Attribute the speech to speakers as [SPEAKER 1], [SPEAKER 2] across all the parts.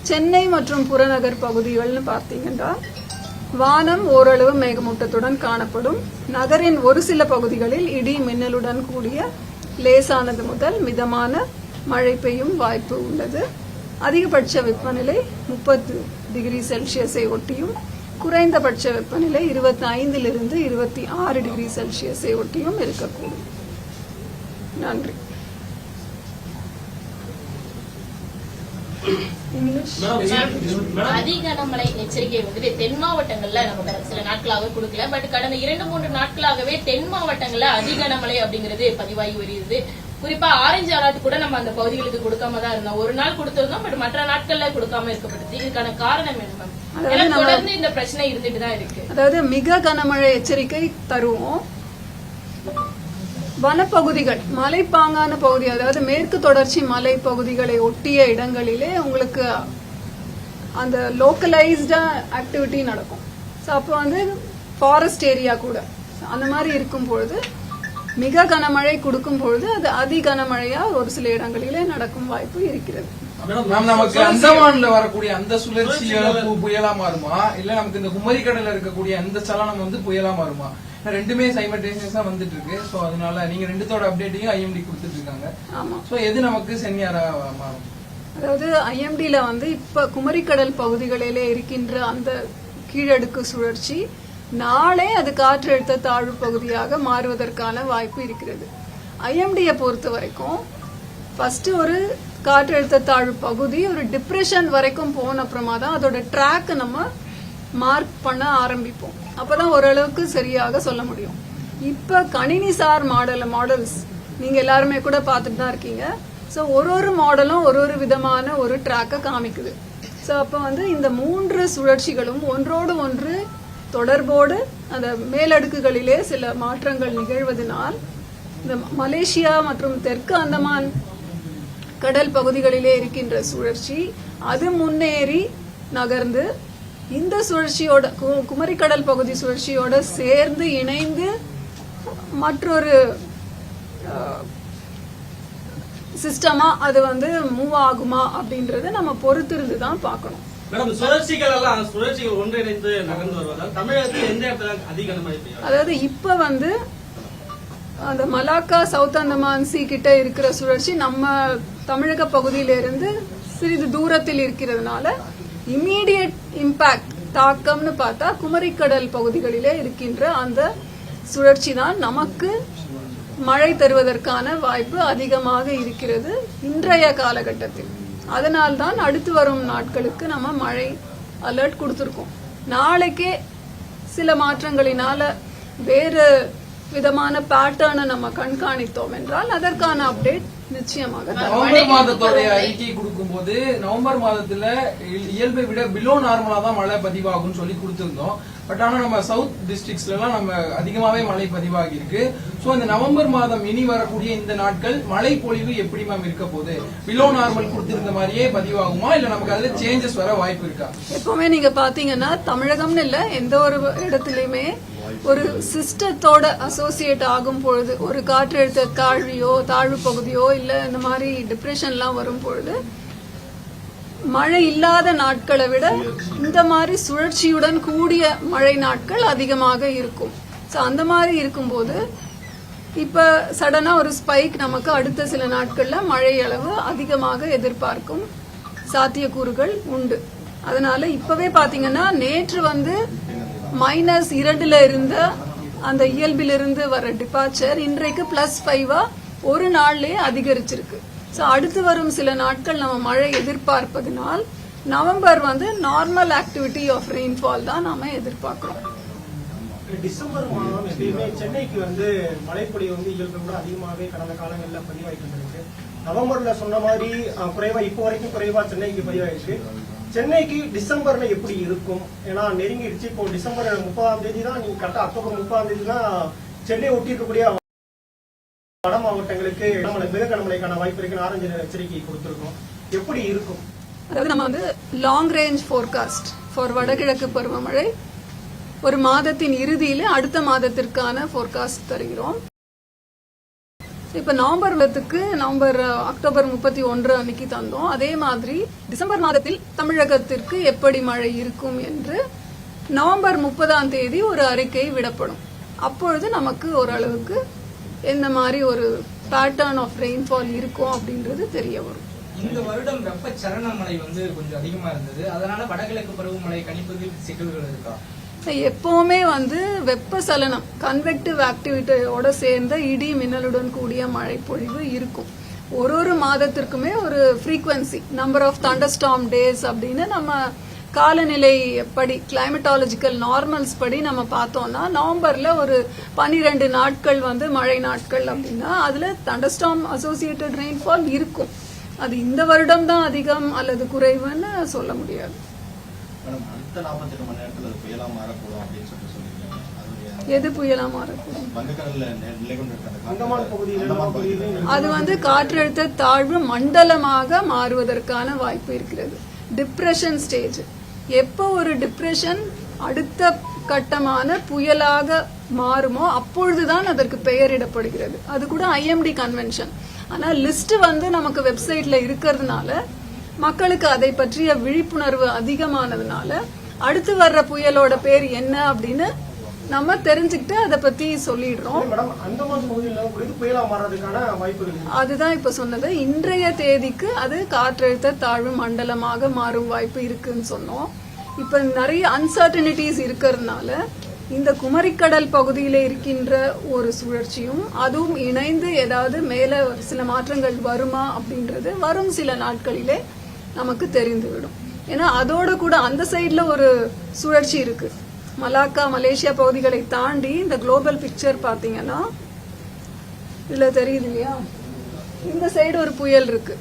[SPEAKER 1] சென்னை மற்றும் புறநகர் பகுதிகள்னு பார்த்தீங்கன்னா வானம் ஓரளவு மேகமூட்டத்துடன் காணப்படும். நகரின் ஒரு சில பகுதிகளில் இடி மின்னலுடன் கூடிய லேசானது முதல் மிதமான மழை பெய்யும் வாய்ப்பு உள்ளது. அதிகபட்ச வெப்பநிலை 30 டிகிரி செல்சியஸை ஒட்டியும் குறைந்தபட்ச வெப்பநிலை 25 to 26 டிகிரி செல்சியஸை ஒட்டியும் இருக்கக்கூடும். நன்றி.
[SPEAKER 2] அதிக கனமழை எச்சரிக்கை வந்துட்டு தென் மாவட்டங்கள்ல நம்ம சில நாட்களாக கொடுக்கல. பட் கடந்த 2-3 நாட்களாகவே தென் மாவட்டங்கள்ல அதிக கனமழை அப்படிங்கிறது பதிவாகி வருகிறது. குறிப்பா ஆரஞ்சு அலர்ட் கூட நம்ம அந்த பகுதிகளுக்கு கொடுக்காம தான் இருந்தோம். ஒரு நாள் கொடுத்திருந்தோம், பட் மற்ற நாட்கள்ல கொடுக்காம இருக்கப்பட்டது. இதுக்கான காரணம் என்ன மேம்? தொடர்ந்து இந்த பிரச்சனை இருந்துட்டு தான் இருக்கு.
[SPEAKER 1] அதாவது மிக கனமழை எச்சரிக்கை தருவோம். வனப்பகுதிகள், மலைப்பாங்கான பகுதி, அதாவது மேற்கு தொடர்ச்சி மலை பகுதிகளை ஒட்டிய இடங்களிலே உங்களுக்கு அந்த லோக்கலைஸ்டா ஆக்டிவிட்டி நடக்கும். ஸோ அப்போ வந்து ஃபாரஸ்ட் ஏரியா கூட அந்த மாதிரி இருக்கும் பொழுது மிக கனமழை கொடுக்கும் பொழுது அது அதி கனமழையா ஒரு சில இடங்களிலே நடக்கும் வாய்ப்பு இருக்கிறது.
[SPEAKER 3] நமக்கு அந்தமான்ல வரக்கூடிய அந்த சுழற்சி புயலா மாறுமா, இல்ல நமக்கு இந்த குமரி கடல்ல இருக்கக்கூடிய அந்த சலனம் வந்து புயலா மாறுமா? ரெண்டுமே சைமல்டேனியஸா வந்துட்டு இருக்கு. சோ அதனால நீங்க ரெண்டுத்தோட அப்டேட்டையும் ஐஎம்டி கொடுத்துட்டு இருக்காங்க.
[SPEAKER 1] ஆமா.
[SPEAKER 3] சோ எது நமக்கு சென்னியாரா மாறும்?
[SPEAKER 1] அதாவது ஐஎம்டில வந்து இப்ப குமரிக்கடல் பகுதிகளிலே இருக்கின்ற அந்த கீழடுக்கு சுழற்சி நாளே அது காற்றழுத்த தாழ்வு பகுதியாக மாறுவதற்கான வாய்ப்பு இருக்கிறது. ஐஎம்டியை பொறுத்த வரைக்கும் ஃபர்ஸ்ட் ஒரு காற்றழுத்த தாழ்வு பகுதி ஒரு டிப்ரெஷன் வரைக்கும் போன அப்புறமா தான் அதோட ட்ராக் நம்ம மார்க் பண்ண ஆரம்பிப்போம். அப்பதான் ஓரளவுக்கு சரியாக சொல்ல முடியும். இப்ப கணினிசார் மாடல்ஸ் நீங்க எல்லாருமே கூட பார்த்துட்டு தான் இருக்கீங்க. ஸோ ஒரு மாடலும் ஒரு விதமான ஒரு ட்ராக்கை காமிக்குது. ஸோ அப்போ வந்து இந்த 3 சுழற்சிகளும் ஒன்றோடு ஒன்று தொடர்போடு அந்த மேலடுக்குகளிலே சில மாற்றங்கள் நிகழ்வதனால் இந்த மலேசியா மற்றும் தெற்கு அந்தமான் கடல் பகுதிகளிலே இருக்கின்ற சுழற்சி அது முன்னேறி நகர்ந்து இந்த சுழற்சியோட குமரிக்கடல் பகுதி சுழற்சியோட சேர்ந்து இணைந்து மற்றொரு சிஸ்டமா அது வந்து மூவ் ஆகுமா அப்படின்றத நம்ம பொறுத்திருந்து தான் பார்க்கணும்.
[SPEAKER 4] சுழற்சிகள் ஒன்றிணைந்து நகர்ந்து வருவதால் தமிழகத்தில் எந்த இடத்துல அதிக மழை பெய்யும்?
[SPEAKER 1] அதாவது இப்ப வந்து அந்த மலாக்கா சவுத் அந்தமான் சி கிட்ட இருக்கிற சுழற்சி நம்ம தமிழக பகுதியிலிருந்து சிறிது தூரத்தில் இருக்கிறதுனால இம்மீடியட் இம்பாக்ட் தாக்கம்னு பார்த்தா குமரிக்கடல் பகுதிகளிலே இருக்கின்ற அந்த சுழற்சி தான் நமக்கு மழை தருவதற்கான வாய்ப்பு அதிகமாக இருக்கிறது இன்றைய காலகட்டத்தில். அதனால்தான் அடுத்து வரும் நாட்களுக்கு நம்ம மழை அலர்ட் கொடுத்திருக்கோம். நாளைக்கே சில மாற்றங்களினால வேறு விதமான பேட்டர்னை நம்ம கண்காணித்தோம் என்றால் அதற்கான அப்டேட் நிச்சயமாக.
[SPEAKER 3] நவம்பர் மாதத்தோட அறிக்கை கொடுக்கும் போது நவம்பர் மாதத்துல இயல்பை விட பிலோ நார்மலா தான் மழை பதிவாகும் சொல்லி கொடுத்திருந்தோம். பட் ஆனா நம்ம சவுத் டிஸ்ட்ரிக்ட்ஸ்ல எல்லாம் நம்ம அதிகமாவே மழை பதிவாகி இருக்கு. சோ இந்த நவம்பர் மாதம் இனி வரக்கூடிய இந்த நாட்கள் மழை பொழிவு எப்படி மேம் இருக்க போகுது? பிலோ நார்மல் கொடுத்திருந்த மாதிரியே பதிவாகுமா, இல்ல நமக்கு அதுல சேஞ்சஸ் வர வாய்ப்பு இருக்கா?
[SPEAKER 1] எப்பவுமே நீங்க பாத்தீங்கன்னா தமிழகம்னு இல்ல எந்த ஒரு இடத்துலயுமே ஒரு சிஸ்டத்தோட அசோசியேட் ஆகும் பொழுது ஒரு காற்றழுத்த தாழ்வு பகுதியோ இல்ல இந்த மாதிரி டிப்ரெஷன்லாம் வரும் பொழுது மழை இல்லாத நாட்களை விட இந்த மாதிரி சுழற்சியுடன் கூடிய மழை நாட்கள் அதிகமாக இருக்கும். ஸோ அந்த மாதிரி இருக்கும்போது இப்ப சடனா ஒரு ஸ்பைக் நமக்கு அடுத்த சில நாட்கள்ல மழை அளவு அதிகமாக எதிர்பார்க்கும் சாத்தியக்கூறுகள் உண்டு. அதனால இப்பவே பாத்தீங்கன்னா நேற்று வந்து -2 இருந்த அந்த இயல்பிலிருந்து வர டிபார்ச்சர் இன்றைக்கு +5 ஒரு நாள்லயே அதிகரிச்சிருக்கு. ஸோ அடுத்து வரும் சில நாட்கள் நம்ம மழை எதிர்பார்ப்பதனால் நவம்பர் வந்து நார்மல் ஆக்டிவிட்டி ஆஃப் ரெயின்ஃபால் தான் நாம எதிர்பார்க்கிறோம்.
[SPEAKER 5] டிசம்பர் மாதம் எப்பயுமே சென்னைக்கு வந்து மழைப்பொழிவு வந்து இயல்பை விட அதிகமாகவே கடந்த காலங்களில் பதிவாகிட்டு இருக்கு. நவம்பர்ல சொன்ன மாதிரி குறைவா இப்போ வரைக்கும் குறைவா சென்னைக்கு பதிவாயிருக்கு. சென்னைக்கு டிசம்பர்ல எப்படி இருக்கும்? ஏன்னா நெருங்கிடுச்சு. இப்போ டிசம்பர் 30ஆம் தேதி தான், நீங்க கரெக்டா அக்டோபர் 30ஆம் தேதி தான் சென்னை ஒட்டி இருக்கக்கூடிய வட மாவட்டங்களுக்கு மிக கனமழைக்கான வாய்ப்பு இருக்குன்னு ஆரஞ்சு எச்சரிக்கை கொடுத்திருக்கோம். எப்படி இருக்கும்?
[SPEAKER 1] அதாவது நம்ம வந்து லாங் ரேஞ்ச் ஃபோர்காஸ்ட் ஃபார் வடகிழக்கு பருவமழை ஒரு மாதத்தின் இறுதியில அடுத்த மாதத்திற்கான ஃபோர்காஸ்ட் தருகிறோம். இப்ப அக்டோபர் 31 அன்னைக்கு தந்தோம். அதே மாதிரி டிசம்பர் மாதத்தில் தமிழகத்திற்கு எப்படி மழை இருக்கும் என்று நவம்பர் 30 ஒரு அறிக்கை விடப்படும். அப்பொழுது நமக்கு ஓரளவுக்கு எந்த மாதிரி ஒரு பேட்டர்ன் ஆஃப் ரெயின்ஃபால் இருக்கும் அப்படின்றது தெரிய வரும்.
[SPEAKER 6] இந்த வருடம் வெப்ப சலன மழை கொஞ்சம் அதிகமா இருந்தது. அதனால வடகிழக்கு பருவமழை கணிப்பதில் சிக்கல்கள் இருக்கா?
[SPEAKER 1] எப்பவுமே வெப்பசலனம் கன்வெக்டிவ் ஆக்டிவிட்டியோட சேர்ந்த இடி மின்னலுடன் கூடிய மழை பொழிவு இருக்கும். ஒரு மாதத்திற்குமே ஒரு ஃப்ரீக்வன்சி நம்பர் ஆஃப் தண்டர்ஸ்டார்ம் டேஸ் அப்படின்னு நம்ம காலநிலை படி கிளைமேட்டாலஜிக்கல் நார்மல்ஸ் படி நம்ம பார்த்தோம்னா நவம்பர்ல ஒரு 12 நாட்கள் மழை நாட்கள் அப்படின்னா அதுல தண்டர்ஸ்டார்ம் அசோசியேட்டட் ரெயின்ஃபால் இருக்கும். அது இந்த வருடம் தான் அதிகம் அல்லது குறைவுன்னு சொல்ல முடியாது.
[SPEAKER 7] அடுத்த 48 மணி நேரத்துல புயலா மாறக்கூடும் அப்படின்னு சொல்லிருக்காங்க.
[SPEAKER 1] எது புயலா மாறக்கூடும்?
[SPEAKER 7] வங்கக்கடல்ல நிலை கொண்டிருக்க
[SPEAKER 5] அந்தமான் பகுதியில்
[SPEAKER 1] அது காற்றழுத்த தாழ்வு மண்டலமாக மாறுவதற்கான வாய்ப்பு இருக்கிறது. Depression stage. எப்போ ஒரு டிப்ரெஷன் அடுத்த கட்டமான புயலாக மாறுமோ அப்பொழுதுதான் அதற்கு பெயரிடப்படுகிறது. அது கூட IMD கன்வென்ஷன். ஆனா லிஸ்ட் நமக்கு வெப்சைட்ல இருக்கிறதுனால மக்களுக்கு அதை பற்றிய விழிப்புணர்வு அதிகமானதுனால அடுத்து வர்ற புயலோட பேர் என்ன அப்படின்னு நம்ம தெரிஞ்சுக்கிட்டு அதை பத்தி சொல்லிடுறோம். அதுதான் இப்ப சொன்னது. இன்றைய தேதிக்கு அது காற்றழுத்த தாழ்வு மண்டலமாக மாறும் வாய்ப்பு இருக்குன்னு சொன்னோம். இப்ப நிறைய அன்சர்டனிட்டிஸ் இருக்கிறதுனால இந்த குமரிக்கடல் பகுதியில இருக்கின்ற ஒரு சுழற்சியும் அதுவும் இணைந்து ஏதாவது மேல சில மாற்றங்கள் வருமா அப்படின்றது வரும் சில நாட்களிலே நமக்கு தெரிந்துவிடும். ஏன்னா அதோட கூட அந்த சைட்ல ஒரு சுழற்சி இருக்கு. மலாக்கா மலேசியா பகுதிகளை தாண்டி இந்த குளோபல் பிக்சர் பாத்தீங்கன்னா இதுல தெரியுது இல்லையா, இந்த சைடு ஒரு புயல் இருக்கு.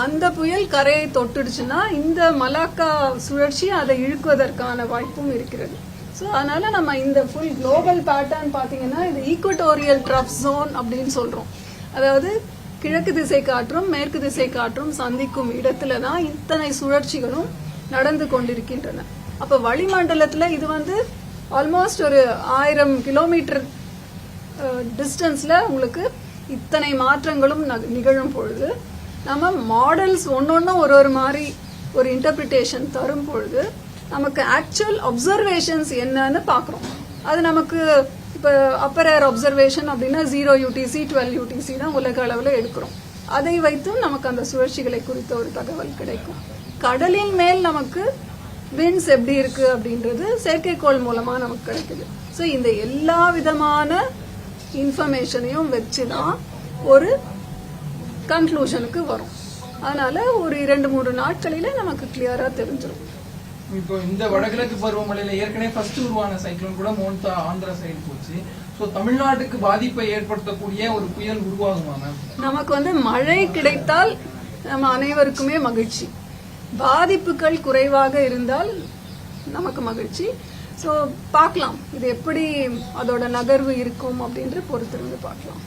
[SPEAKER 1] அந்த புயல் கரையை தொட்டுடுச்சுன்னா இந்த மலாக்கா சுழற்சி அதை இழுக்குவதற்கான வாய்ப்பும் இருக்கிறது. ஸோ அதனால நம்ம இந்த ஃபுல் குளோபல் பேட்டர்ன் பாத்தீங்கன்னா இது ஈக்குவட்டோரியல் ட்ரஃப் ஜோன் அப்படின்னு சொல்றோம். அதாவது கிழக்கு திசை காற்றும் மேற்கு திசை காற்றும் சந்திக்கும் இடத்துல தான் இத்தனை சுழற்சிகளும் நடந்து கொண்டிருக்கின்றன. அப்ப வளிமண்டலத்துல இது ஆல்மோஸ்ட் ஒரு 1000 கிலோமீட்டர் டிஸ்டன்ஸ்ல உங்களுக்கு இத்தனை மாற்றங்களும் நிகழும் பொழுது நம்ம மாடல்ஸ் ஒன்னொன்னும் ஒரு மாதிரி ஒரு இன்டர்பிரிட்டேஷன் தரும் பொழுது நமக்கு ஆக்சுவல் அப்சர்வேஷன்ஸ் என்னன்னு பாக்குறோம். அது நமக்கு இப்ப அப்பர் ஏர் அப்சர்வேஷன் அப்படின்னா 0 UTC 12 UTC தான் உலக அளவுல எடுக்கிறோம். அதை வைத்தும் நமக்கு அந்த சுழற்சிகளை குறித்த ஒரு தகவல் கிடைக்கும். கடலின் மேல் நமக்கு விண்ட்ஸ் எப்படி இருக்கு அப்படின்றது செயற்கைக்கோள் மூலமா நமக்கு கிடைக்குது. ஸோ இந்த எல்லா விதமான இன்ஃபர்மேஷனையும் வச்சுதான் ஒரு கன்க்ளூஷனுக்கு வரும். அதனால ஒரு 2-3 நாட்களில நமக்கு கிளியரா தெரிஞ்சிடும்.
[SPEAKER 3] இப்போ இந்த வடகிழக்கு பருவமழையில ஏற்கனவே ஃபர்ஸ்ட் உருவான சைக்ளோன் கூட மோன்தா ஆந்திரா சைடு போச்சு. சோ தமிழ்நாட்டுக்கு பாதிப்பை ஏற்படுத்தக்கூடிய ஒரு புயல் உருவாகுமா மேம்?
[SPEAKER 1] நமக்கு மழை கிடைத்தால் நம்ம அனைவருக்குமே மகிழ்ச்சி. பாதிப்புகள் குறைவாக இருந்தால் நமக்கு மகிழ்ச்ி. ஸோ பார்க்கலாம் இது எப்படி அதோட நகர்வு இருக்கும் அப்படின்ற பொறுத்திருந்து பார்க்கலாம்.